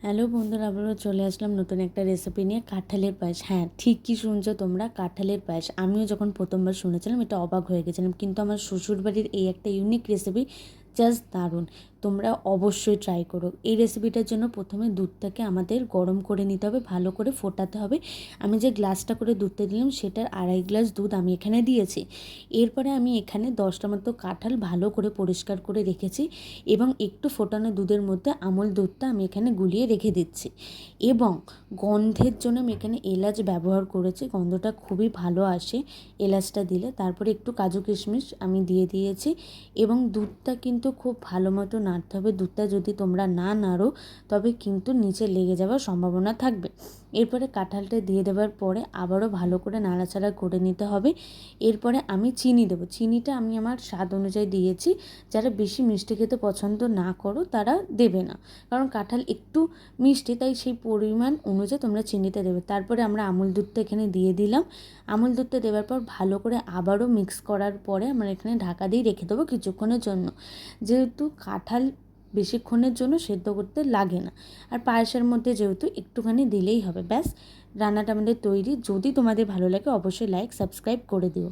Hello বন্ধুরা, আবারও চলে আসলাম নতুন একটা রেসিপি নিয়ে। কাঁঠালের পায়েস। হ্যাঁ, ঠিকই শুনছো তোমরা, কাঁঠালের পায়েস। আমিও যখন প্রথমবার শুনেছিলাম এটা অবাক হয়ে গেছিলাম, কিন্তু আমার শ্বশুরবাড়ির এই একটা ইউনিক রেসিপি, জাস্ট দারুণ। তোমরা অবশ্যই ট্রাই করো। এই রেসিপিটার জন্য প্রথমে দুধটাকে আমাদের গরম করে নিতে হবে, ভালো করে ফোটাতে হবে। আমি যে গ্লাসটা করে দুধটা দিলাম সেটার 2.5 গ্লাস দুধ আমি এখানে দিয়েছি। এরপরে আমি এখানে 10টা মতো কাঁঠাল ভালো করে পরিষ্কার করে রেখেছি এবং একটু ফোটানো দুধের মধ্যে আমুল দুধটা আমি এখানে গুলিয়ে রেখে দিচ্ছি। এবং গন্ধের জন্য আমি এখানে এলাচ ব্যবহার করেছি, গন্ধটা খুবই ভালো আসে এলাচটা দিলে। তারপরে একটু কাজু কিশমিশ আমি দিয়ে দিয়েছি এবং দুধটা কিন্তু খুব ভালো মতো নাড়তে হবে। দুধটা যদি তোমরা না নাড়ো তবে কিন্তু নিচে লেগে যাওয়ার সম্ভাবনা থাকবে। এরপরে কাঁঠালটা দিয়ে দেওয়ার পরে আবারও ভালো করে নাড়াচাড়া করে নিতে হবে। এরপরে আমি চিনি দেবো। চিনিটা আমি আমার স্বাদ অনুযায়ী দিয়েছি। যারা বেশি মিষ্টি খেতে পছন্দ না করো তারা দেবে না, কারণ কাঁঠাল একটু মিষ্টি, তাই সেই পরিমাণ অনুযায়ী তোমরা চিনিটা দেবে। তারপরে আমরা আমুল দুধটা এখানে দিয়ে দিলাম। আমুল দুধটা দেওয়ার পর ভালো করে আবারও মিক্স করার পরে আমরা এখানে ঢাকা দিয়ে রেখে দেবো কিছুক্ষণের জন্য। যেহেতু কাঁঠাল বেশিক্ষণের জন্য সেদ্ধ করতে লাগে না, আর পায়েসের মধ্যে যেহেতু একটুখানি দিলেই হবে, ব্যাস রান্নাটা আমাদের তৈরি। যদি তোমাদের ভালো লাগে অবশ্যই লাইক সাবস্ক্রাইব করে দিও।